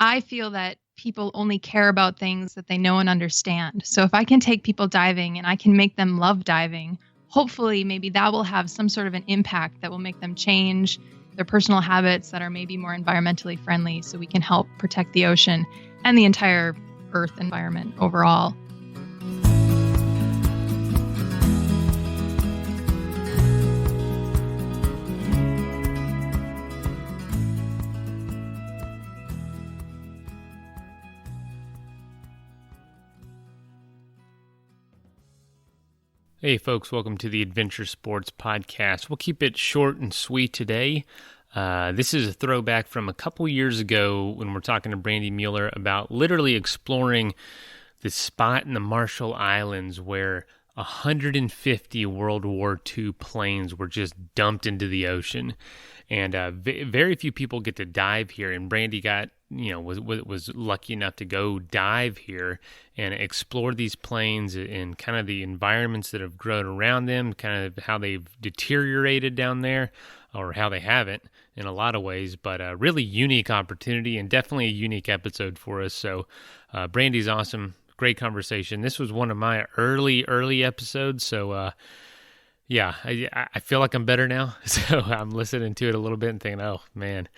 I feel that people only care about things that they know and understand. So if I can take people diving and I can make them love diving, hopefully maybe that will have some sort of an impact that will make them change their personal habits that are maybe more environmentally friendly so we can help protect the ocean and the entire Earth environment overall. Hey folks, welcome to the Adventure Sports Podcast. We'll keep it short and sweet today. This is a throwback from a couple years ago when we're talking to Brandi Mueller about literally exploring this spot in the Marshall Islands where 150 World War II planes were just dumped into the ocean. And very few people get to dive here, and Brandi was lucky enough to go dive here and explore these planes and kind of the environments that have grown around them, kind of how they've deteriorated down there, or how they haven't in a lot of ways, but a really unique opportunity and definitely a unique episode for us. So Brandi's awesome, great conversation. This was one of my early episodes, so yeah, I feel like I'm better now. So I'm listening to it a little bit and thinking, oh man,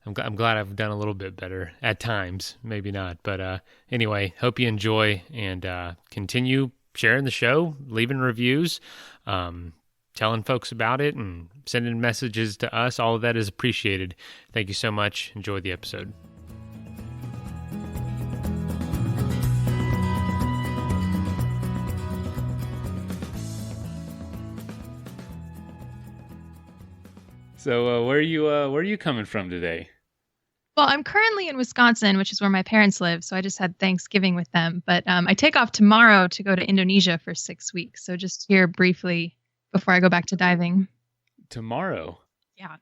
I'm glad I've done a little bit better at times, maybe not. But anyway, hope you enjoy and continue sharing the show, leaving reviews, telling folks about it, and sending messages to us. All of that is appreciated. Thank you so much. Enjoy the episode. So where are you coming from today? Well, I'm currently in Wisconsin, which is where my parents live. So I just had Thanksgiving with them. But I take off tomorrow to go to Indonesia for 6 weeks. So just here briefly before I go back to diving. Tomorrow? Yeah.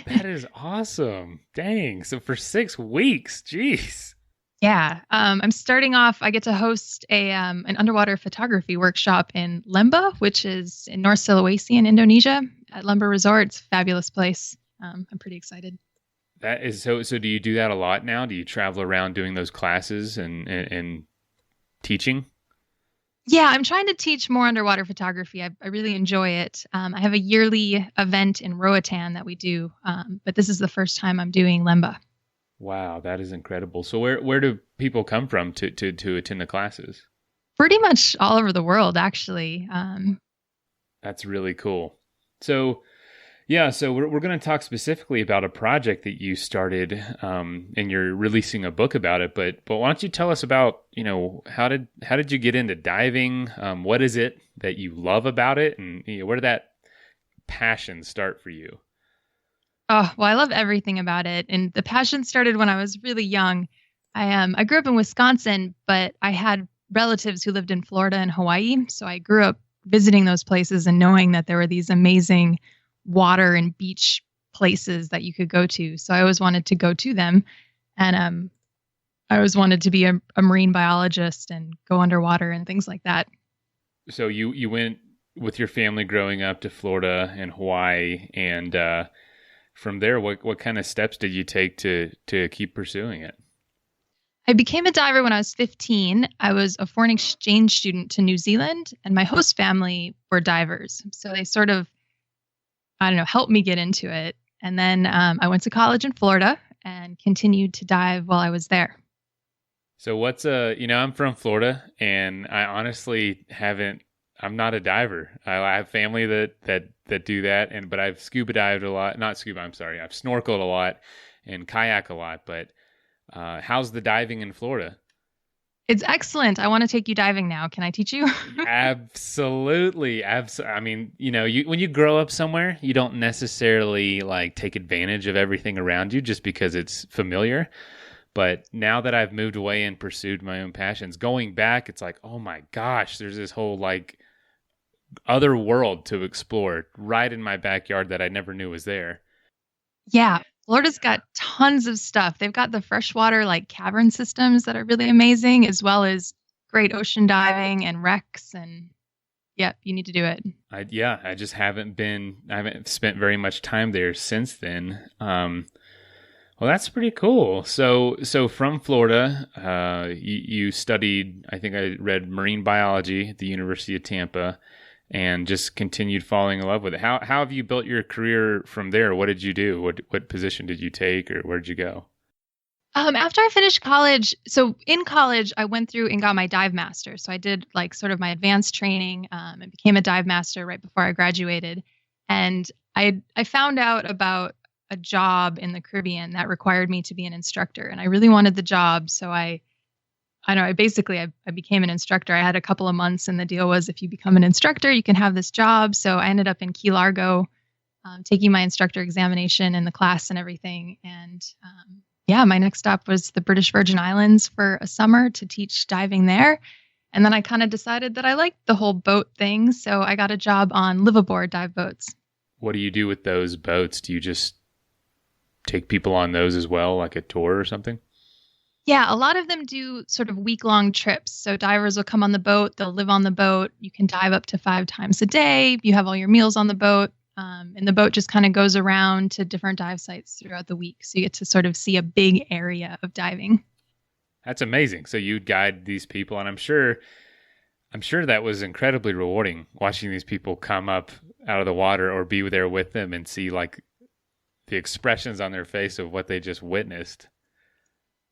That is awesome. Dang. So for 6 weeks, geez. Yeah. I'm starting off, I get to host an underwater photography workshop in Lembah, which is in North Sulawesi in Indonesia at Lembah Resort. It's a fabulous place. I'm pretty excited. That is so do you do that a lot now? Do you travel around doing those classes and teaching? Yeah, I'm trying to teach more underwater photography. I really enjoy it. I have a yearly event in Roatan that we do, but this is the first time I'm doing Lembah. Wow, that is incredible. So where do people come from to attend the classes? Pretty much all over the world, actually. That's really cool. So, yeah, so we're going to talk specifically about a project that you started, and you're releasing a book about it. But why don't you tell us about, how did you get into diving? What is it that you love about it, and where did that passion start for you? Oh, well, I love everything about it. And the passion started when I was really young. I grew up in Wisconsin, but I had relatives who lived in Florida and Hawaii. So I grew up visiting those places and knowing that there were these amazing water and beach places that you could go to. So I always wanted to go to them. And I always wanted to be a marine biologist and go underwater and things like that. So you went with your family growing up to Florida and Hawaii, and from there, what kind of steps did you take to keep pursuing it? I became a diver when I was 15. I was a foreign exchange student to New Zealand, and my host family were divers. So they sort of, helped me get into it. And then I went to college in Florida and continued to dive while I was there. So I'm from Florida, and I honestly I'm not a diver. I have family that do that, but I've scuba dived a lot. Not scuba, I'm sorry. I've snorkeled a lot and kayak a lot. But how's the diving in Florida? It's excellent. I want to take you diving now. Can I teach you? Absolutely. I mean, when you grow up somewhere, you don't necessarily take advantage of everything around you just because it's familiar. But now that I've moved away and pursued my own passions, going back, it's like, oh my gosh, there's this whole other world to explore right in my backyard that I never knew was there. Yeah. Florida's got tons of stuff. They've got the freshwater cavern systems that are really amazing, as well as great ocean diving and wrecks. And yeah, you need to do it. I just I haven't spent very much time there since then. Well, Well, that's pretty cool. So from Florida, you studied, I think I read marine biology at the University of Tampa, and just continued falling in love with it. How have you built your career from there? What did you do? What position did you take, or where did you go? After I finished college, so in college, I went through and got my dive master. So I did like sort of my advanced training and became a dive master right before I graduated. And I found out about a job in the Caribbean that required me to be an instructor, and I really wanted the job. So I know I basically I became an instructor. I had a couple of months, and the deal was if you become an instructor, you can have this job. So I ended up in Key Largo, taking my instructor examination and the class and everything, and yeah, my next stop was the British Virgin Islands for a summer to teach diving there. And then I kind of decided that I liked the whole boat thing. So I got a job on liveaboard dive boats. What do you do with those boats? Do you just take people on those as well, like a tour or something? Yeah, a lot of them do sort of week-long trips. So divers will come on the boat, they'll live on the boat. You can dive up to 5 times a day. You have all your meals on the boat. And the boat just kind of goes around to different dive sites throughout the week. So you get to sort of see a big area of diving. That's amazing. So you'd guide these people, and I'm sure that was incredibly rewarding, watching these people come up out of the water or be there with them and see like the expressions on their face of what they just witnessed.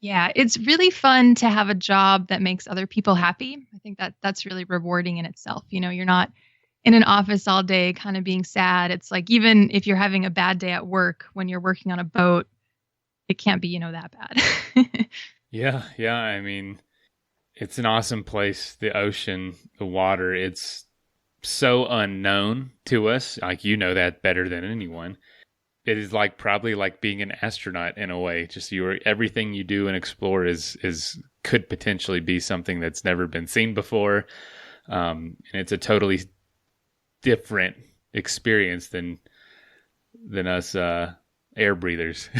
Yeah, it's really fun to have a job that makes other people happy. I think that that's really rewarding in itself. You know, you're not in an office all day kind of being sad. It's like even if you're having a bad day at work, when you're working on a boat, it can't be, that bad. Yeah. I mean, it's an awesome place. The ocean, the water, it's so unknown to us. Like, that better than anyone. It is like probably like being an astronaut in a way. Just everything you do and explore is could potentially be something that's never been seen before. And it's a totally different experience than us air breathers.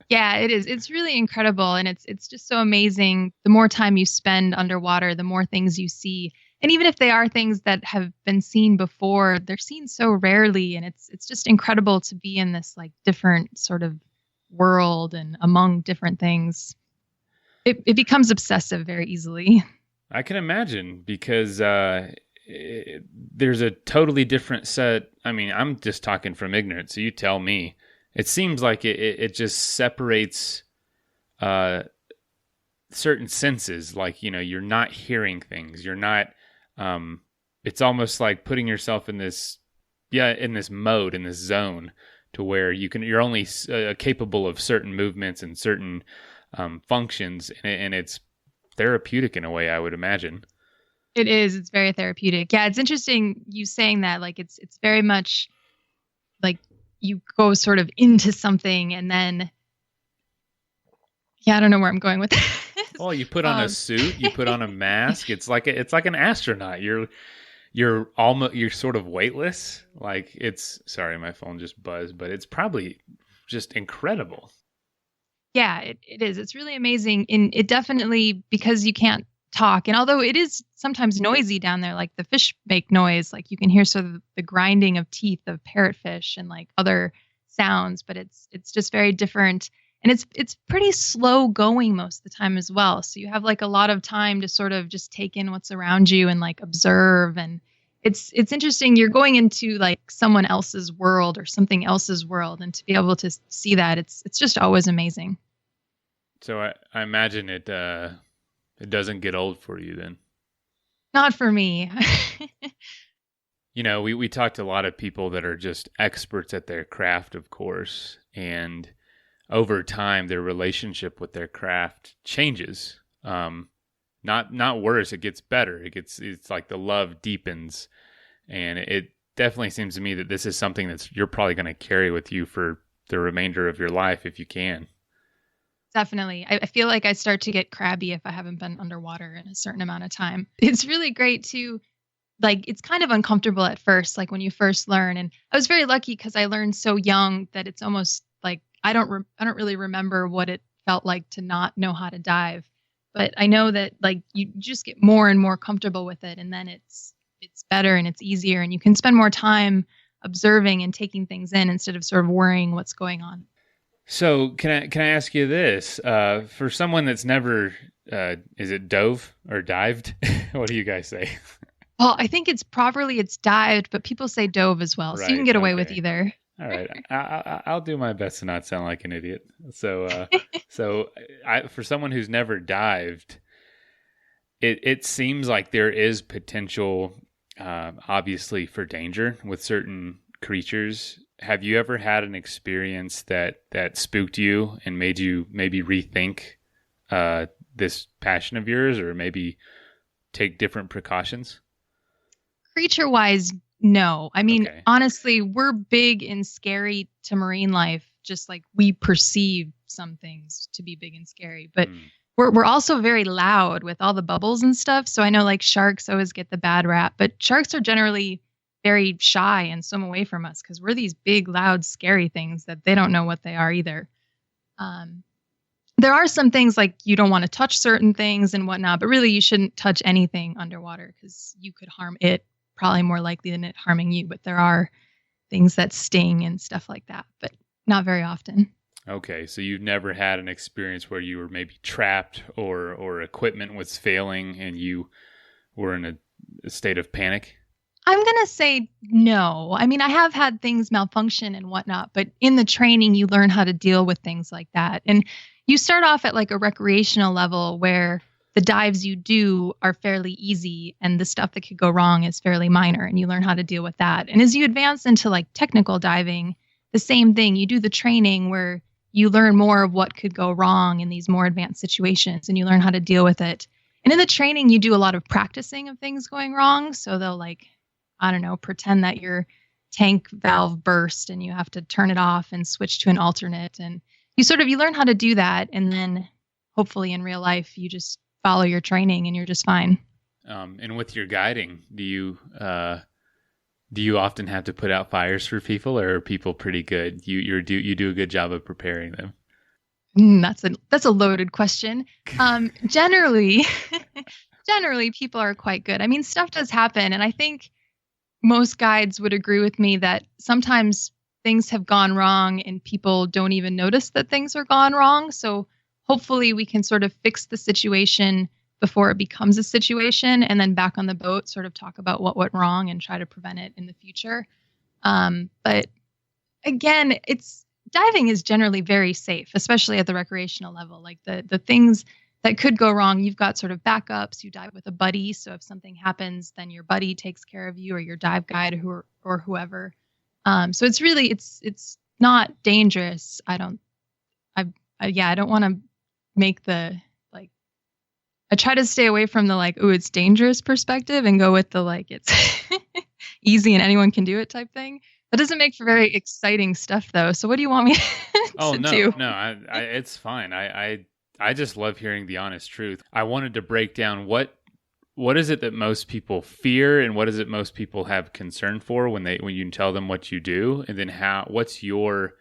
Yeah, it is. It's really incredible, and it's just so amazing. The more time you spend underwater, the more things you see. And even if they are things that have been seen before, they're seen so rarely, and it's just incredible to be in this like different sort of world and among different things. It becomes obsessive very easily. I can imagine because there's a totally different set. I mean, I'm just talking from ignorance, so you tell me. It seems like it just separates certain senses. Like, you're not hearing things. You're not. It's almost like putting yourself in this mode, in this zone, to where you're only capable of certain movements and certain functions, and it's therapeutic in a way, I would imagine. It is. It's very therapeutic. Yeah, it's interesting you saying that. Like, it's very much like you go sort of into something, and then, yeah, I don't know where I'm going with this. Oh, you put on a suit, you put on a mask. It's like an astronaut. You're sort of weightless. Like sorry, my phone just buzzed, but it's probably just incredible. Yeah, it is. It's really amazing. And it definitely, because you can't talk, and although it is sometimes noisy down there, like the fish make noise, like you can hear sort of the grinding of teeth of parrotfish and like other sounds, but it's just very different. And it's pretty slow going most of the time as well. So you have like a lot of time to sort of just take in what's around you and like observe. And it's interesting. You're going into like someone else's world or something else's world, and to be able to see that, it's just always amazing. So I imagine it doesn't get old for you then. Not for me. We talked to a lot of people that are just experts at their craft, of course, and over time their relationship with their craft changes. Not worse, it gets better. It's like the love deepens, and it definitely seems to me that this is something you're probably going to carry with you for the remainder of your life if you can. Definitely. I feel like I start to get crabby if I haven't been underwater in a certain amount of time. It's really great to, like, it's kind of uncomfortable at first, like when you first learn. And I was very lucky because I learned so young that it's almost like I don't really remember what it felt like to not know how to dive. But I know that like you just get more and more comfortable with it, and then it's better and it's easier, and you can spend more time observing and taking things in instead of sort of worrying what's going on. So can I ask you this? For someone that's never, is it dove or dived? What do you guys say? Well, I think it's dived, but people say dove as well. So you can Right. get away with Okay. either. All right. I'll do my best to not sound like an idiot. So for someone who's never dived, it seems like there is potential, obviously, for danger with certain creatures. Have you ever had an experience that spooked you and made you maybe rethink this passion of yours, or maybe take different precautions? Creature wise, no. I mean, Okay. honestly, we're big and scary to marine life, just like we perceive some things to be big and scary. But Hmm. we're also very loud with all the bubbles and stuff. So I know like sharks always get the bad rap, but sharks are generally very shy and swim away from us because we're these big, loud, scary things that they don't know what they are either. Um, there are some things like you don't want to touch certain things and whatnot, but really you shouldn't touch anything underwater because you could harm it probably more likely than it harming you. But there are things that sting and stuff like that, but not very often. Okay, so you've never had an experience where you were maybe trapped or equipment was failing and you were in a state of panic? I'm going to say no. I mean, I have had things malfunction and whatnot, but in the training, you learn how to deal with things like that. And you start off at like a recreational level where the dives you do are fairly easy and the stuff that could go wrong is fairly minor and you learn how to deal with that. And as you advance into like technical diving, the same thing. You do the training where you learn more of what could go wrong in these more advanced situations and you learn how to deal with it. And in the training, you do a lot of practicing of things going wrong. So they'll like, I don't know, pretend that your tank valve burst and you have to turn it off and switch to an alternate. And you learn how to do that. And then hopefully in real life, you just follow your training and you're just fine. And with your guiding, do you often have to put out fires for people, or are people pretty good? You do a good job of preparing them. That's a loaded question. Generally, generally people are quite good. I mean, stuff does happen, and I think most guides would agree with me that sometimes things have gone wrong and people don't even notice that things are gone wrong. So hopefully we can sort of fix the situation before it becomes a situation and then back on the boat sort of talk about what went wrong and try to prevent it in the future. But again, diving is generally very safe, especially at the recreational level. Like the things that could go wrong, you've got sort of backups. You dive with a buddy, so if something happens, then your buddy takes care of you, or your dive guide, or whoever. So it's not dangerous. I don't want to make the like. I try to stay away from the like, oh, it's dangerous perspective, and go with the like, it's easy and anyone can do it type thing. That doesn't make for very exciting stuff, though. So what do you want me to do? No, it's fine. I just love hearing the honest truth. I wanted to break down what is it that most people fear and what is it most people have concern for when you tell them what you do, and then what's your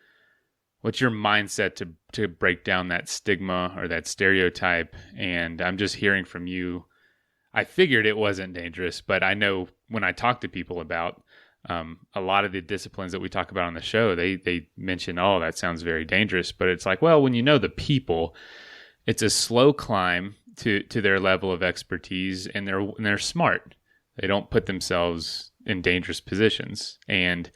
mindset to break down that stigma or that stereotype. And I'm just hearing from you. I figured it wasn't dangerous, but I know when I talk to people about a lot of the disciplines that we talk about on the show, they mention, oh, that sounds very dangerous. But it's like, well, when you know the people, it's a slow climb to their level of expertise, and they're smart. They don't put themselves in dangerous positions. And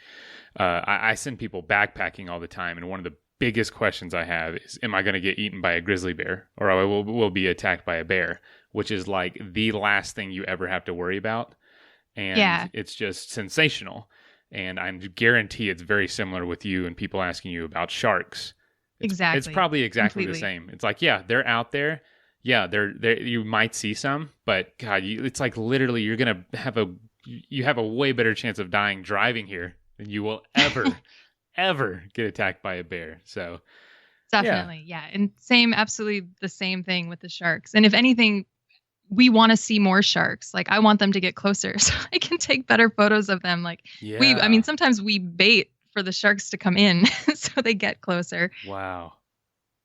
I send people backpacking all the time, and one of the biggest questions I have is, am I going to get eaten by a grizzly bear, or I will be attacked by a bear, which is like the last thing you ever have to worry about. And It's just sensational. And I guarantee it's very similar with you and people asking you about sharks. Exactly. It's probably exactly Completely. the same. It's like, yeah, they're out there. Yeah, they're you might see some, but God, it's like literally you're going to have a way better chance of dying driving here than you will ever get attacked by a bear. So Definitely. Yeah. And absolutely the same thing with the sharks. And if anything, we want to see more sharks. Like I want them to get closer so I can take better photos of them. Like sometimes we bait for the sharks to come in so they get closer. Wow.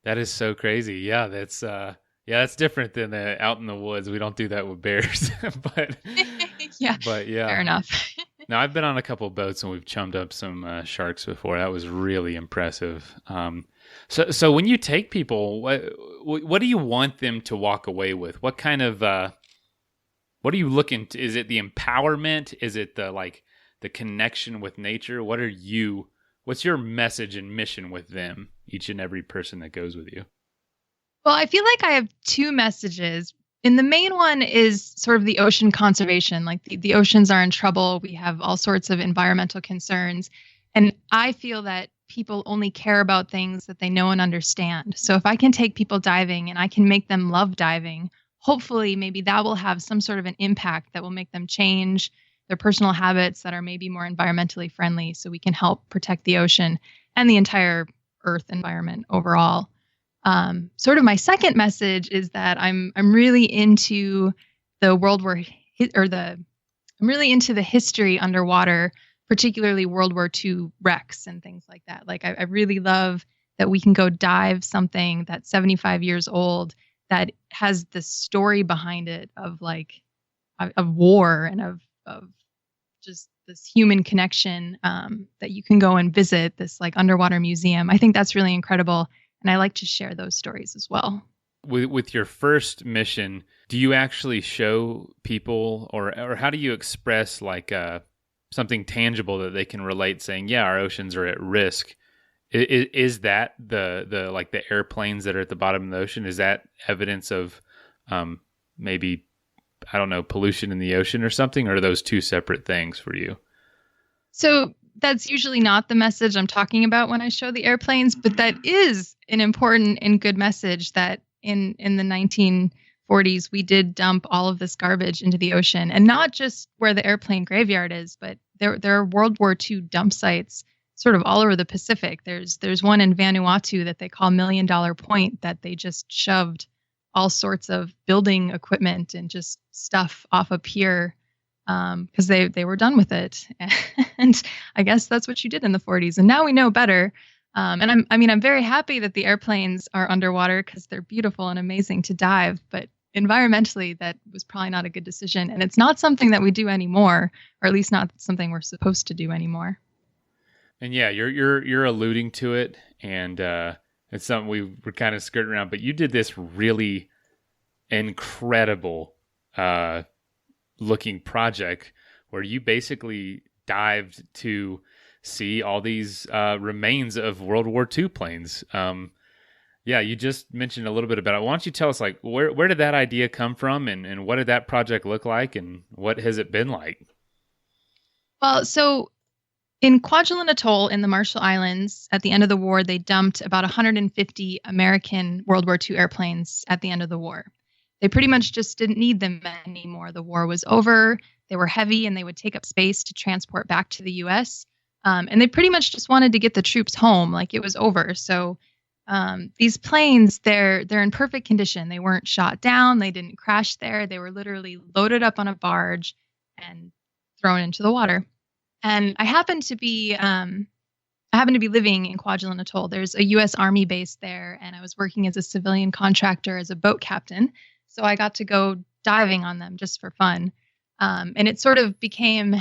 That is so crazy. Yeah, that's different than out in the woods. We don't do that with bears. but yeah. Fair enough. Now, I've been on a couple boats and we've chummed up some sharks before. That was really impressive. So when you take people, what do you want them to walk away with? What kind of what are you looking to? Is it the empowerment? Is it the connection with nature? What's your message and mission with them, each and every person that goes with you? Well, I feel like I have two messages. And the main one is sort of the ocean conservation. Like the oceans are in trouble. We have all sorts of environmental concerns. And I feel that people only care about things that they know and understand. So if I can take people diving and I can make them love diving, hopefully maybe that will have some sort of an impact that will make them change their personal habits that are maybe more environmentally friendly so we can help protect the ocean and the entire earth environment overall. Sort of my second message is that I'm really into the I'm really into the history underwater, particularly World War II wrecks and things like that. Like I really love that we can go dive something that's 75 years old that has the story behind it of of war and of just this human connection that you can go and visit this like underwater museum. I think that's really incredible. And I like to share those stories as well. With your first mission, do you actually show people or how do you express something tangible that they can relate saying, yeah, our oceans are at risk? Is that the airplanes that are at the bottom of the ocean? Is that evidence of maybe, I don't know, pollution in the ocean or something? Or are those two separate things for you? So that's usually not the message I'm talking about when I show the airplanes, but that is an important and good message that in the 1940s, we did dump all of this garbage into the ocean, and not just where the airplane graveyard is, but there are World War II dump sites sort of all over the Pacific. There's one in Vanuatu that they call $1 Million Point that they just shoved all sorts of building equipment and just stuff off a pier because they were done with it. And I guess that's what you did in the 40s. And now we know better. And I'm very happy that the airplanes are underwater because they're beautiful and amazing to dive. But environmentally, that was probably not a good decision. And it's not something that we do anymore, or at least not something we're supposed to do anymore. And yeah, you're alluding to it, and it's something we were kind of skirting around. But you did this really incredible looking project where you basically dived to see all these remains of World War II planes. Yeah, you just mentioned a little bit about it. Why don't you tell us, where did that idea come from, and what did that project look like, and what has it been like? Well, so in Kwajalein Atoll in the Marshall Islands, at the end of the war, they dumped about 150 American World War II airplanes at the end of the war. They pretty much just didn't need them anymore. The war was over. They were heavy, and they would take up space to transport back to the U.S. And they pretty much just wanted to get the troops home, like it was over. So these planes, they're in perfect condition. They weren't shot down. They didn't crash there. They were literally loaded up on a barge and thrown into the water. And I happened to be living in Kwajalein Atoll. There's a U.S. Army base there, and I was working as a civilian contractor as a boat captain. So I got to go diving on them just for fun. And it sort of became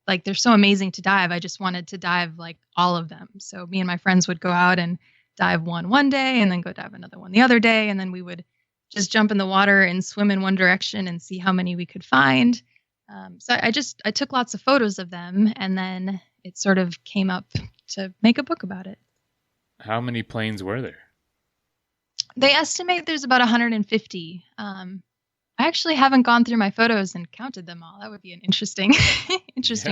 like, they're so amazing to dive. I just wanted to dive like all of them. So me and my friends would go out and dive one day and then go dive another one the other day. And then we would just jump in the water and swim in one direction and see how many we could find. So I took lots of photos of them, and then it sort of came up to make a book about it. How many planes were there? They estimate there's about 150. I actually haven't gone through my photos and counted them all. That would be an interesting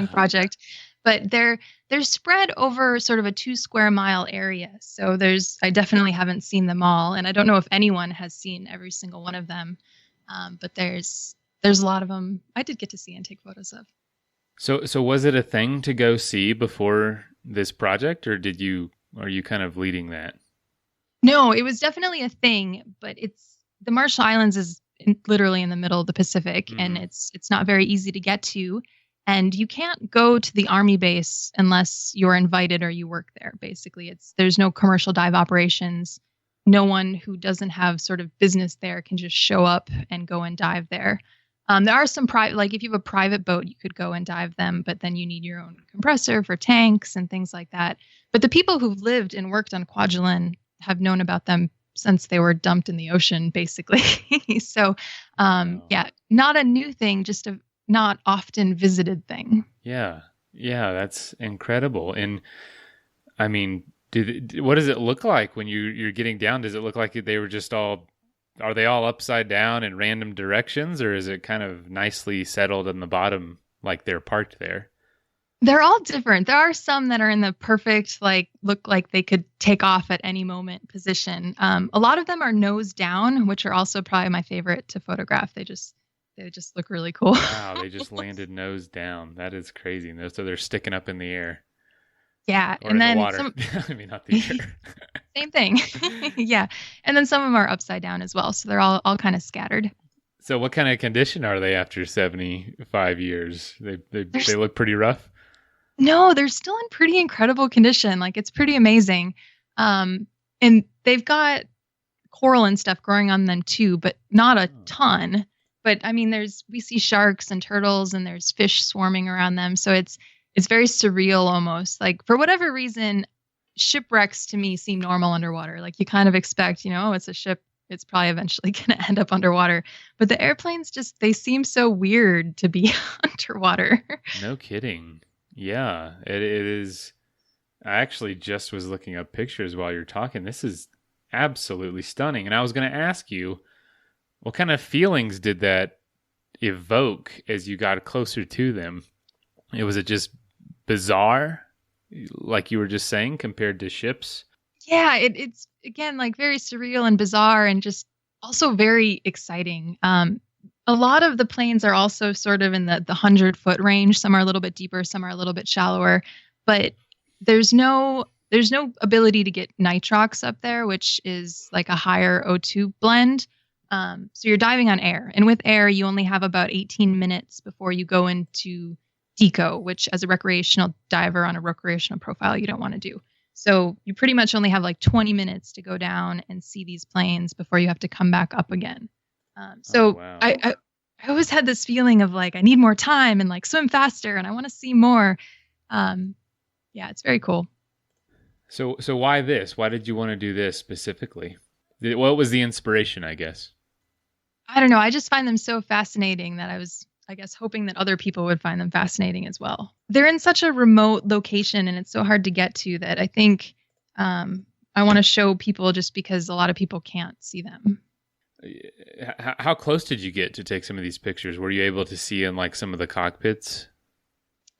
project. But they're spread over sort of a 2 square mile area. So I definitely haven't seen them all, and I don't know if anyone has seen every single one of them. But there's a lot of them I did get to see and take photos of. So was it a thing to go see before this project, or are you kind of leading that? No, it was definitely a thing, but the Marshall Islands is literally in the middle of the Pacific, and it's not very easy to get to. And you can't go to the Army base unless you're invited or you work there. Basically, there's no commercial dive operations. No one who doesn't have sort of business there can just show up and go and dive there. There are some private, like if you have a private boat, you could go and dive them, but then you need your own compressor for tanks and things like that. But the people who've lived and worked on Kwajalein have known about them since they were dumped in the ocean, basically. So, Wow. yeah, not a new thing, just a not often visited thing. Yeah. Yeah, that's incredible. And I mean, what does it look like when you're getting down? Does it look like they were just all, are they all upside down in random directions, or is it kind of nicely settled in the bottom like they're parked there? They're all different. There are some that are in the perfect, like, look like they could take off at any moment position. A lot of them are nose down, which are also probably my favorite to photograph. They just look really cool. Wow, they just landed nose down. That is crazy. So they're sticking up in the air Yeah, or and in the then water. some I mean, not the air. same thing. Yeah, and then some of them are upside down as well, so they're all kind of scattered. So what kind of condition are they after 75 years? They're They look pretty rough. No, they're still in pretty incredible condition. Like it's pretty amazing. And they've got coral and stuff growing on them too, but not a ton. But I mean, we see sharks and turtles and there's fish swarming around them. So it's very surreal almost. Like for whatever reason, shipwrecks to me seem normal underwater. Like you kind of expect, oh, it's a ship. It's probably eventually going to end up underwater. But the airplanes they seem so weird to be underwater. No kidding. Yeah, it is. I actually just was looking up pictures while you're talking. This is absolutely stunning. And I was going to ask you, what kind of feelings did that evoke as you got closer to them? Was it just bizarre, like you were just saying, compared to ships? Yeah, it's again like very surreal and bizarre and just also very exciting. A lot of the planes are also sort of in the 100-foot range. Some are a little bit deeper, some are a little bit shallower, but there's no ability to get nitrox up there, which is like a higher O2 blend. So you're diving on air, and with air, you only have about 18 minutes before you go into deco, which as a recreational diver on a recreational profile, you don't want to do. So you pretty much only have like 20 minutes to go down and see these planes before you have to come back up again. So Oh, wow. I always had this feeling of like, I need more time and like swim faster and I want to see more. Yeah, it's very cool. So why this? Why did you want to do this specifically? What was the inspiration, I guess? I don't know. I just find them so fascinating that I guess, hoping that other people would find them fascinating as well. They're in such a remote location and it's so hard to get to that I think I want to show people just because a lot of people can't see them. How close did you get to take some of these pictures? Were you able to see in like some of the cockpits?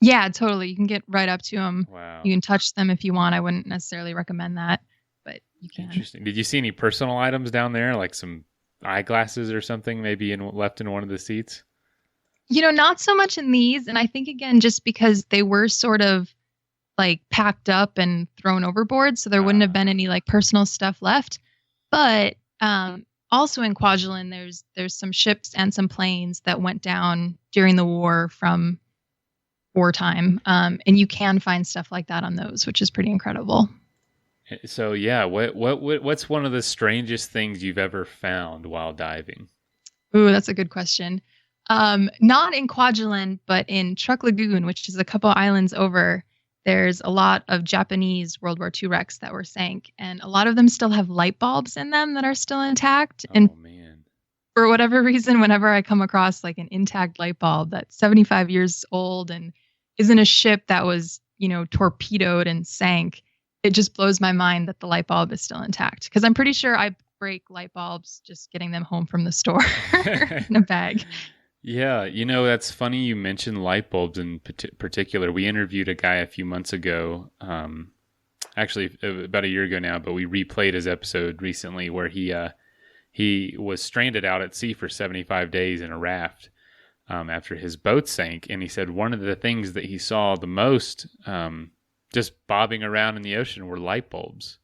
Yeah, totally. You can get right up to them. Wow. You can touch them if you want. I wouldn't necessarily recommend that, but you can. Interesting. Did you see any personal items down there, like some eyeglasses or something maybe left in one of the seats? Not so much in these. And I think, again, just because they were sort of like packed up and thrown overboard. So there wouldn't have been any like personal stuff left. But also in Kwajalein, there's some ships and some planes that went down during the war from wartime. And you can find stuff like that on those, which is pretty incredible. So yeah, what's one of the strangest things you've ever found while diving? Ooh, that's a good question. Not in Kwajalein, but in Truk Lagoon, which is a couple islands over. There's a lot of Japanese World War II wrecks that were sank, and a lot of them still have light bulbs in them that are still intact. And Oh man. for whatever reason, whenever I come across like an intact light bulb that's 75 years old and is in a ship that was, torpedoed and sank, it just blows my mind that the light bulb is still intact. Because I'm pretty sure I break light bulbs just getting them home from the store in a bag. Yeah, that's funny you mentioned light bulbs in particular. We interviewed a guy a few months ago, actually about a year ago now, but we replayed his episode recently where he was stranded out at sea for 75 days in a raft after his boat sank. And he said one of the things that he saw the most just bobbing around in the ocean were light bulbs.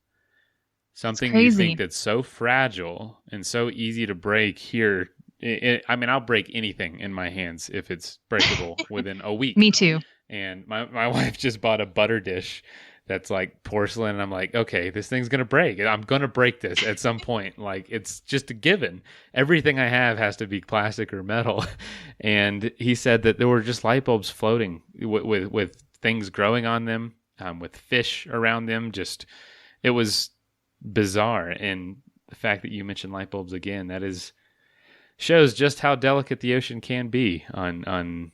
Something you think that's so fragile and so easy to break here. I'll break anything in my hands if it's breakable within a week. Me too. And my wife just bought a butter dish that's like porcelain. And I'm like, okay, this thing's going to break. I'm going to break this at some point. Like, it's just a given. Everything I have has to be plastic or metal. And he said that there were just light bulbs floating with things growing on them, with fish around them. Just, it was bizarre. And the fact that you mentioned light bulbs again, shows just how delicate the ocean can be on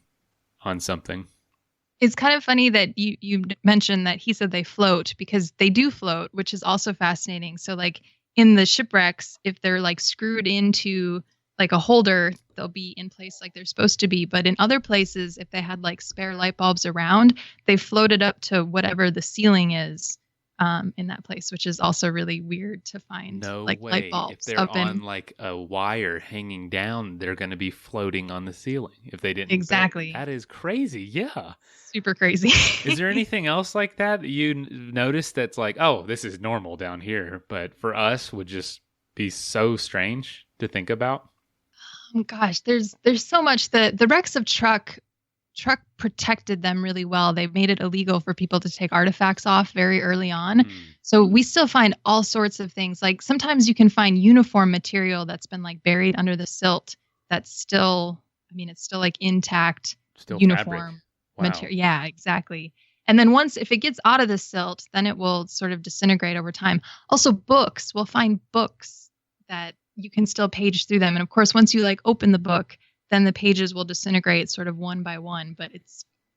something. It's kind of funny that you mentioned that he said they float, because they do float, which is also fascinating. So like in the shipwrecks, if they're like screwed into like a holder, they'll be in place like they're supposed to be. But in other places, if they had like spare light bulbs around, they floated up to whatever the ceiling is in that place, which is also really weird to find. No like way. light bulbs If they're up on in. like a wire hanging down, they're going to be floating on the ceiling if they didn't. Exactly. That is crazy. Yeah. Super crazy. Is there anything else like that you notice that's like, oh, this is normal down here, but for us would just be so strange to think about? Oh gosh, there's so much. The wrecks of truck protected them really well. They made it illegal for people to take artifacts off very early on. So we still find all sorts of things. Like sometimes you can find uniform material that's been like buried under the silt that's still, I mean, it's still like intact Still uniform material. Yeah, exactly. And then once, if it gets out of the silt, then it will sort of disintegrate over time. Also books, we'll find books that you can still page through them. And of course, once you like open the book, then the pages will disintegrate sort of one by one. But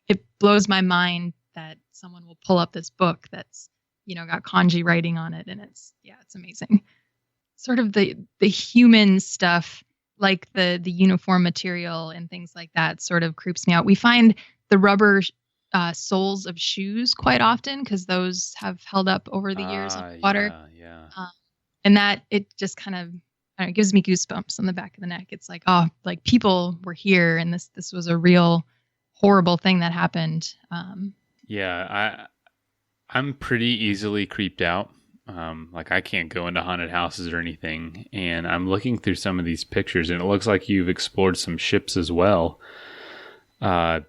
it blows my mind that someone will pull up this book that's, got kanji writing on it. And it's amazing. Sort of the human stuff, like the uniform material and things like that sort of creeps me out. We find the rubber soles of shoes quite often because those have held up over the years of water. Yeah. And that, it just kind of, it gives me goosebumps on the back of the neck. It's like, oh, like people were here and this was a real horrible thing that happened. I'm pretty easily creeped out. Like I can't go into haunted houses or anything. And I'm looking through some of these pictures and it looks like you've explored some ships as well. I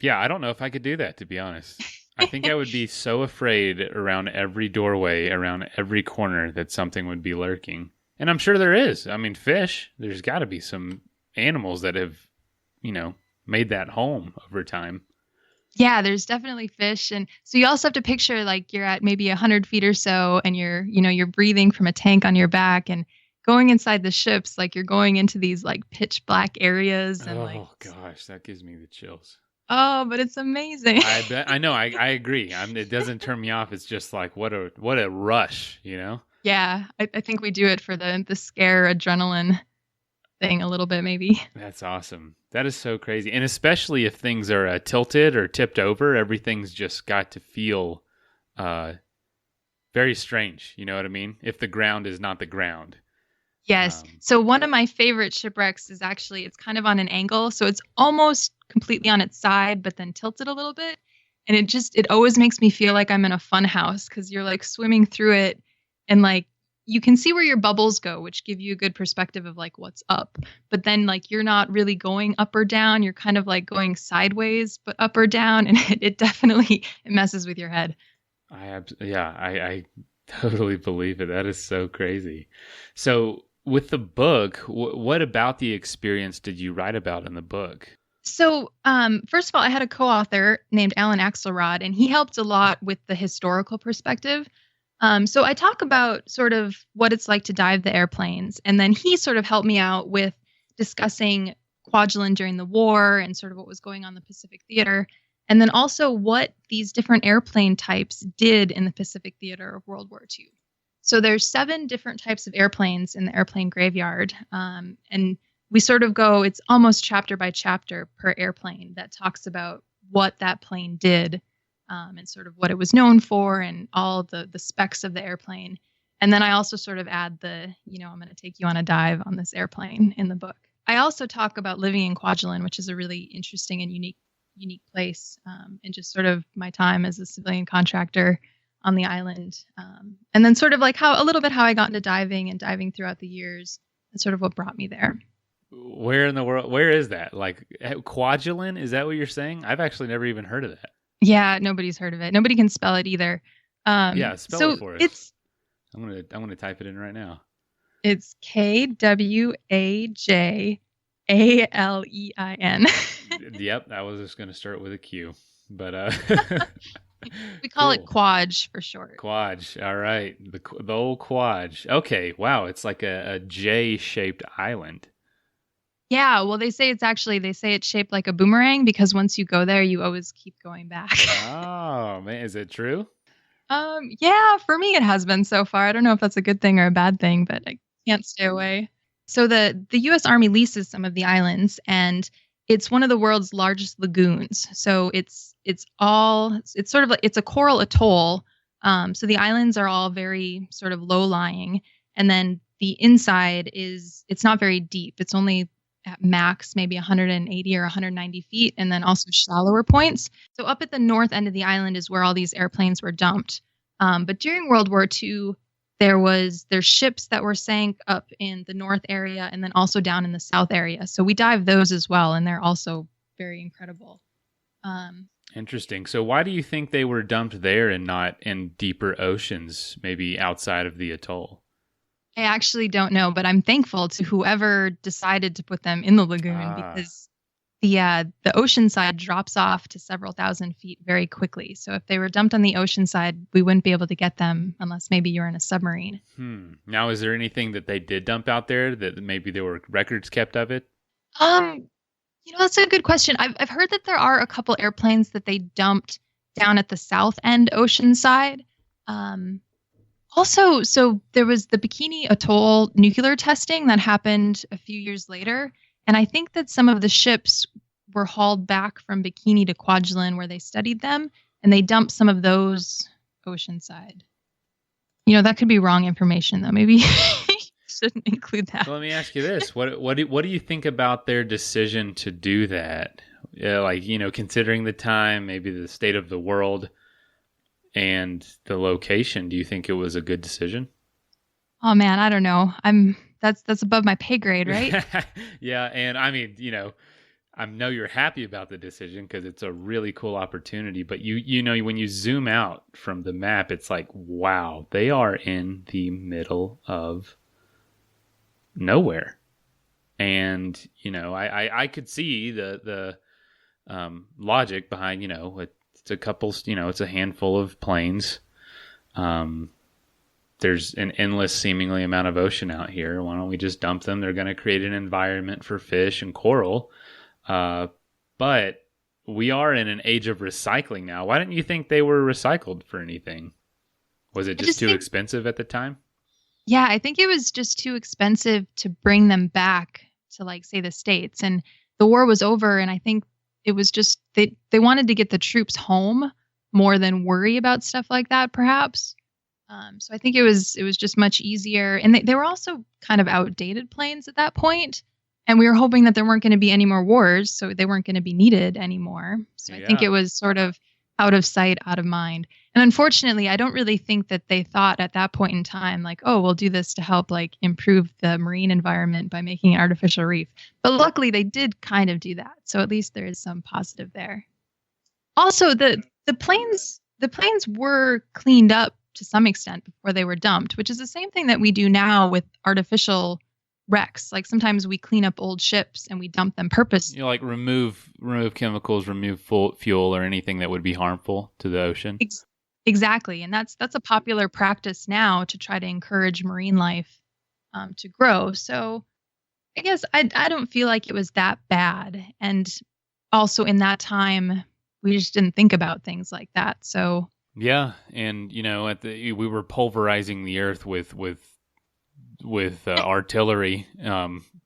don't know if I could do that, to be honest. I think I would be so afraid around every doorway, around every corner that something would be lurking. And I'm sure there is. I mean, fish, there's got to be some animals that have, made that home over time. Yeah, there's definitely fish. And so you also have to picture like you're at maybe 100 feet or so and you're breathing from a tank on your back and going inside the ships, like you're going into these like pitch black areas. And gosh, that gives me the chills. Oh, but it's amazing. I bet. I know. I agree. It doesn't turn me off. It's just like, what a rush, Yeah, I think we do it for the scare adrenaline thing a little bit, maybe. That's awesome. That is so crazy. And especially if things are tilted or tipped over, everything's just got to feel very strange. You know what I mean? If the ground is not the ground. Yes. So one of my favorite shipwrecks is actually, it's kind of on an angle. So it's almost completely on its side, but then tilted a little bit. And it always makes me feel like I'm in a fun house because you're like swimming through it and like you can see where your bubbles go, which give you a good perspective of like what's up. But then like you're not really going up or down. You're kind of like going sideways, but up or down. And it definitely it messes with your head. I totally believe it. That is so crazy. So with the book, what about the experience did you write about in the book? So, first of all, I had a co-author named Alan Axelrod, and he helped a lot with the historical perspective. So I talk about sort of what it's like to dive the airplanes, and then he sort of helped me out with discussing Kwajalein during the war and sort of what was going on in the Pacific Theater, and then also what these different airplane types did in the Pacific Theater of World War II. So there's 7 different types of airplanes in the airplane graveyard, and we sort of go, it's almost chapter by chapter per airplane that talks about what that plane did and sort of what it was known for and all the specs of the airplane. And then I also sort of add I'm going to take you on a dive on this airplane in the book. I also talk about living in Kwajalein, which is a really interesting and unique place, and just sort of my time as a civilian contractor on the island. And then sort of like how I got into diving and diving throughout the years and sort of what brought me there. Where in the world? Where is that? Like Kwajalein? Is that what you're saying? I've actually never even heard of that. Yeah, nobody's heard of it. Nobody can spell it either. Spell it for us. I'm gonna type it in right now. It's Kwajalein. Yep, I was just gonna start with a Q, but We call it Cool. Kwaj for short. Kwaj. All right. The old Kwaj. Okay. Wow. It's like a J-shaped island. Yeah, well, they say it's shaped like a boomerang because once you go there, you always keep going back. Oh, man. Is it true? Yeah, for me it has been so far. I don't know if that's a good thing or a bad thing, but I can't stay away. So the US Army leases some of the islands, and it's one of the world's largest lagoons. So it's sort of like it's a coral atoll. So the islands are all very sort of low lying, and then the inside it's not very deep. It's only at max maybe 180 or 190 feet, and then also shallower points. So up at the north end of the island is where all these airplanes were dumped. But during World War II, there's ships that were sank up in the north area and then also down in the south area. So we dive those as well, and they're also very incredible. Interesting. So why do you think they were dumped there and not in deeper oceans, maybe outside of the atoll? I actually don't know, but I'm thankful to whoever decided to put them in the lagoon because the ocean side drops off to several thousand feet very quickly. So if they were dumped on the ocean side, we wouldn't be able to get them unless maybe you're in a submarine. Now, is there anything that they did dump out there that maybe there were records kept of it? That's a good question. I've heard that there are a couple airplanes that they dumped down at the south end ocean side. Also, so there was the Bikini Atoll nuclear testing that happened a few years later. And I think that some of the ships were hauled back from Bikini to Kwajalein where they studied them, and they dumped some of those oceanside. That could be wrong information, though. Maybe shouldn't include that. So let me ask you this. What do you think about their decision to do that? Considering the time, maybe the state of the world, and the location, do you think it was a good decision? Oh man, I don't know. That's above my pay grade, right? Yeah, and I mean, I know you're happy about the decision because it's a really cool opportunity, but you know when you zoom out from the map, it's like, wow, they are in the middle of nowhere. And, I could see the logic behind, it's a couple, it's a handful of planes. There's an endless seemingly amount of ocean out here. Why don't we just dump them? They're going to create an environment for fish and coral. But we are in an age of recycling now. Why didn't you think they were recycled for anything? Was it just too expensive at the time? Yeah, I think it was just too expensive to bring them back to, like, say, the States. And the war was over, and I think it was just they wanted to get the troops home more than worry about stuff like that, perhaps. So I think it was just much easier. And they were also kind of outdated planes at that point. And we were hoping that there weren't going to be any more wars, so they weren't going to be needed anymore. So I think it was sort of out of sight, out of mind. And unfortunately, I don't really think that they thought at that point in time, like, oh, we'll do this to help like improve the marine environment by making an artificial reef. But luckily, they did kind of do that. So at least there is some positive there. Also, the planes were cleaned up to some extent before they were dumped, which is the same thing that we do now with artificial wrecks. Like sometimes we clean up old ships and we dump them purposely. Like remove chemicals, remove fuel or anything that would be harmful to the ocean. Exactly. And that's a popular practice now to try to encourage marine life to grow. So I guess I don't feel like it was that bad. And also in that time, we just didn't think about things like that. So yeah. And, we were pulverizing the earth with artillery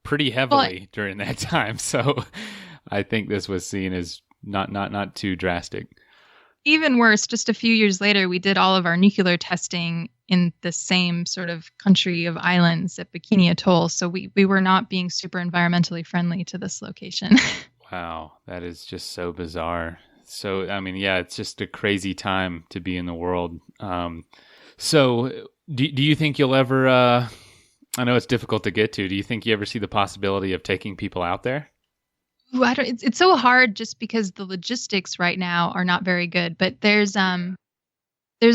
pretty heavily during that time. So I think this was seen as not too drastic. Even worse, just a few years later, we did all of our nuclear testing in the same sort of country of islands at Bikini Atoll. So we were not being super environmentally friendly to this location. Wow, that is just so bizarre. So, I mean, yeah, it's just a crazy time to be in the world. So do you think you'll ever, I know it's difficult to get to, do you think you ever see the possibility of taking people out there? Ooh, it's so hard just because the logistics right now are not very good, but there's a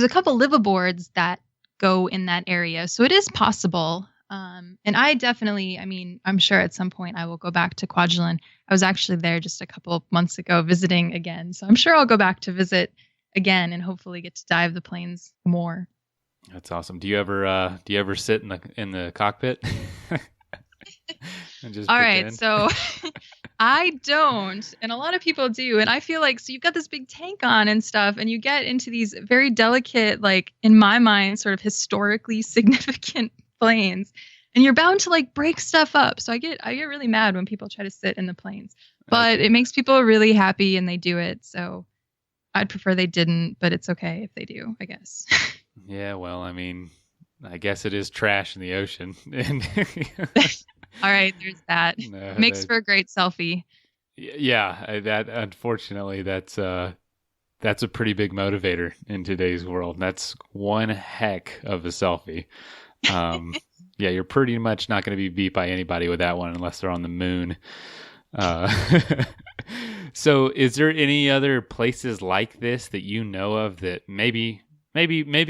couple liveaboards that go in that area. So it is possible. And I definitely, I'm sure at some point I will go back to Kwajalein. I was actually there just a couple of months ago visiting again. So I'm sure I'll go back to visit again and hopefully get to dive the planes more. That's awesome. Do you ever sit in the cockpit and just All pretend? right, so I don't, and a lot of people do, and I feel like so you've got this big tank on and stuff, and you get into these very delicate, like in my mind, sort of historically significant planes, and you're bound to like break stuff up. So I get really mad when people try to sit in the planes, but Okay. it makes people really happy, and they do it. So I'd prefer they didn't, but it's okay if they do, I guess. Yeah, well, I mean, I guess it is trash in the ocean. And All right, there's that. no, Makes for a great selfie. yeah, that unfortunately that's a pretty big motivator in today's world. That's one heck of a selfie. Yeah, you're pretty much not going to be beat by anybody with that one unless they're on the moon. Uh, so is there any other places like this that you know of that maybe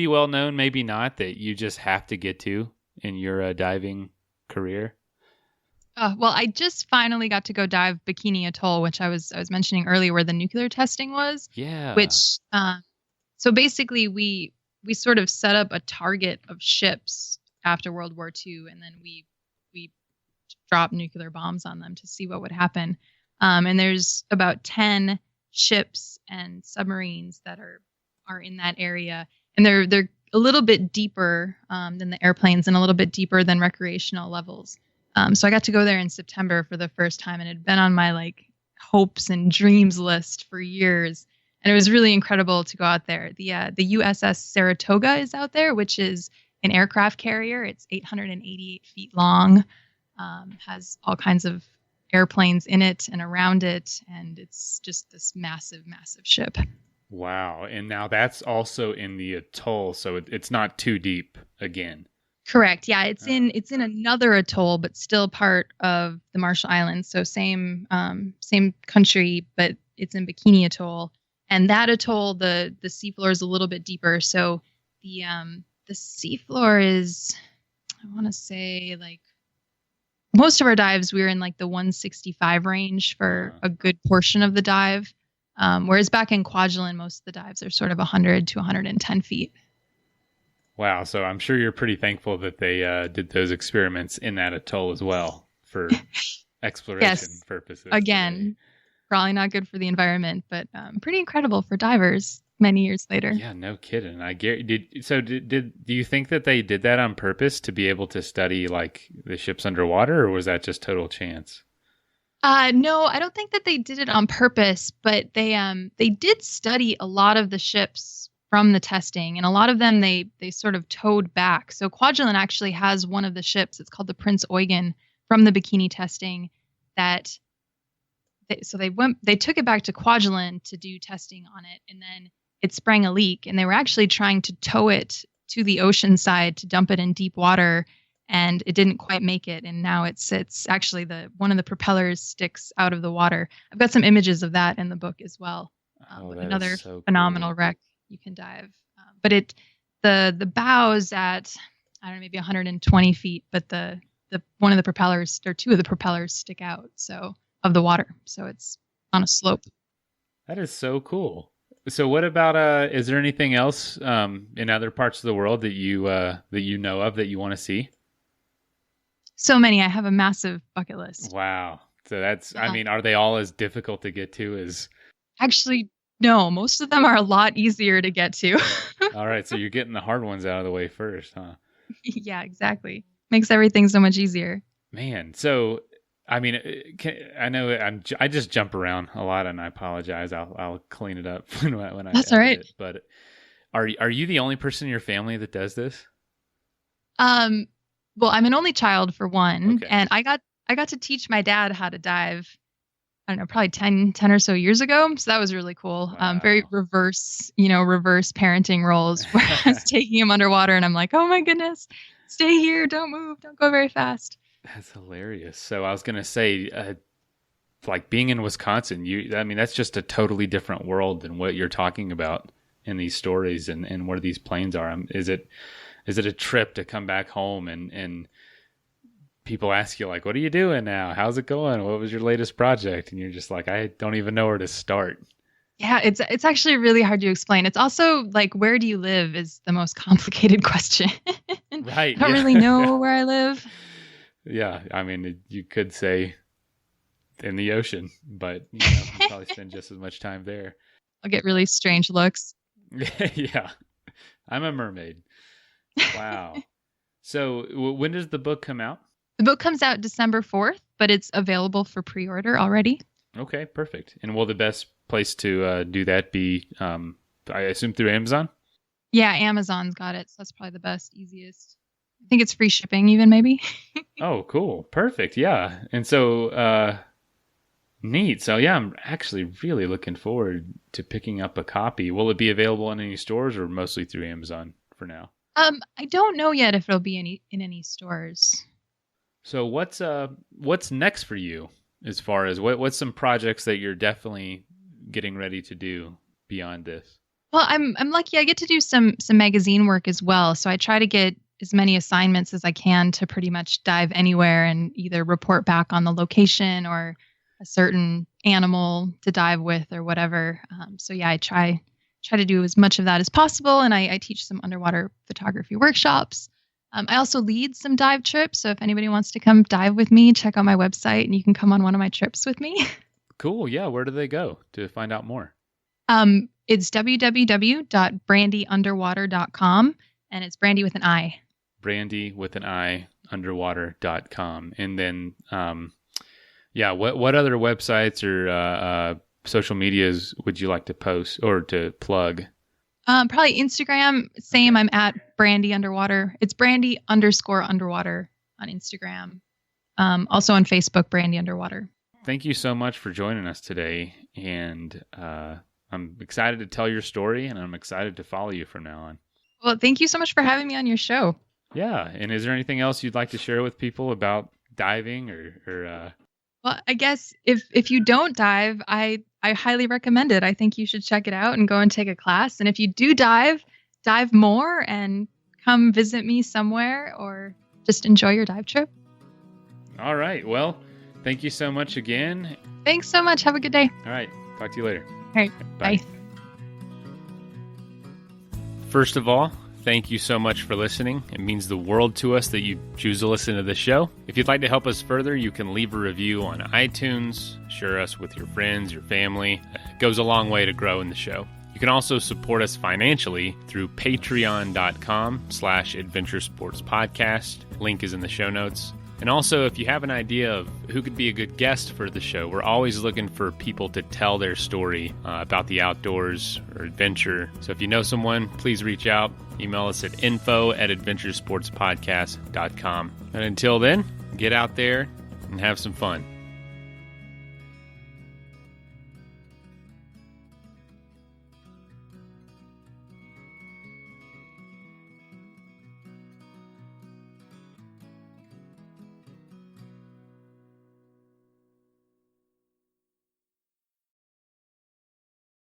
well known, maybe not, that you just have to get to in your diving career? Well, I just finally got to go dive Bikini Atoll, which I was mentioning earlier, where the nuclear testing was. Yeah. Which, so basically, we sort of set up a target of ships after World War II, and then we dropped nuclear bombs on them to see what would happen. And there's about 10 ships and submarines that are in that area, and they're a little bit deeper than the airplanes and a little bit deeper than recreational levels. So I got to go there in September for the first time, and it had been on my like hopes and dreams list for years. And it was really incredible to go out there. The USS Saratoga is out there, which is an aircraft carrier. It's 888 feet long, has all kinds of airplanes in it and around it, and it's just this massive, massive ship. Wow. And now that's also in the atoll, so it's not too deep again. Correct. Yeah, it's in another atoll, but still part of the Marshall Islands. So same country, but it's in Bikini Atoll. And that atoll, the seafloor is a little bit deeper. So the seafloor is, I want to say, like most of our dives, we were in like the 165 range for a good portion of the dive. Whereas back in Kwajalein, most of the dives are sort of 100 to 110 feet. Wow. So I'm sure you're pretty thankful that they did those experiments in that atoll as well for exploration purposes. Again, probably not good for the environment, but pretty incredible for divers many years later. Yeah, no kidding. Do you think that they did that on purpose to be able to study like the ships underwater, or was that just total chance? No, I don't think that they did it on purpose, but they did study a lot of the ships from the testing, and a lot of them they sort of towed back. So Kwajalein actually has one of the ships. It's called the Prince Eugen from the bikini testing. They took it back to Kwajalein to do testing on it, and then it sprang a leak, and they were actually trying to tow it to the ocean side to dump it in deep water, and it didn't quite make it. And now it sits actually one of the propellers sticks out of the water. I've got some images of that in the book as well. Another so phenomenal cool wreck you can dive. But the bow's at, I don't know, maybe 120 feet, but the one of the propellers or two of the propellers stick out of the water. So it's on a slope. That is so cool. So what about is there anything else in other parts of the world that you know of that you want to see? So many. I have a massive bucket list. Wow. So that's I mean, are they all as difficult to get to as Actually, no, most of them are a lot easier to get to. All right, so you're getting the hard ones out of the way first, huh? Yeah, exactly. Makes everything so much easier. Man, so I mean, I know I just jump around a lot, and I apologize. I'll clean it up when I. That's all right. But are you the only person in your family that does this? Well, I'm an only child for one, okay. And I got to teach my dad how to dive. I don't know, probably 10 or so years ago. So that was really cool. Wow. Very reverse parenting roles where I was taking him underwater and I'm like, oh my goodness, stay here. Don't move. Don't go very fast. That's hilarious. So I was going to say, like being in Wisconsin, that's just a totally different world than what you're talking about in these stories and where these planes are. Is it a trip to come back home and people ask you like, what are you doing now? How's it going? What was your latest project? And you're just like, I don't even know where to start. Yeah, it's actually really hard to explain. It's also like, where do you live is the most complicated question. I Right. don't really Yeah. know where I live. Yeah. I mean, you could say in the ocean, but you probably spend just as much time there. I'll get really strange looks. Yeah. I'm a mermaid. Wow. So when does the book come out? The book comes out December 4th, but it's available for pre-order already. Okay, perfect. And will the best place to do that be, I assume, through Amazon? Yeah, Amazon's got it. So that's probably the best, easiest. I think it's free shipping even, maybe. Oh, cool. Perfect. Yeah. And so, neat. So, yeah, I'm actually really looking forward to picking up a copy. Will it be available in any stores or mostly through Amazon for now? I don't know yet if it'll be in any stores. So, what's next for you as far as what's some projects that you're definitely getting ready to do beyond this? Well, I'm lucky. I get to do some magazine work as well. So I try to get as many assignments as I can to pretty much dive anywhere and either report back on the location or a certain animal to dive with or whatever. So yeah, I try to do as much of that as possible, and I teach some underwater photography workshops. I also lead some dive trips. So if anybody wants to come dive with me, check out my website and you can come on one of my trips with me. Cool. Yeah. Where do they go to find out more? It's www.brandiunderwater.com, and it's Brandi with an I. Brandi with an I, underwater.com. And then, yeah, what other websites or social medias would you like to post or to plug? Probably Instagram. Same. I'm at Brandi Underwater. It's Brandi_underwater on Instagram. Also on Facebook, Brandi Underwater. Thank you so much for joining us today. And I'm excited to tell your story, and I'm excited to follow you from now on. Well, thank you so much for having me on your show. Yeah. And is there anything else you'd like to share with people about diving or Well, I guess if you don't dive, I highly recommend it. I think you should check it out and go and take a class. And if you do dive more and come visit me somewhere or just enjoy your dive trip. All right. Well, thank you so much again. Thanks so much. Have a good day. All right. Talk to you later. All right. Bye. First of all, thank you so much for listening. It means the world to us that you choose to listen to the show. If you'd like to help us further, you can leave a review on iTunes, share us with your friends, your family. It goes a long way to grow in the show. You can also support us financially through patreon.com/adventuresportspodcast. Link is in the show notes. And also, if you have an idea of who could be a good guest for the show, we're always looking for people to tell their story about the outdoors or adventure. So if you know someone, please reach out. Email us at info@adventuresportspodcast.com. And until then, get out there and have some fun.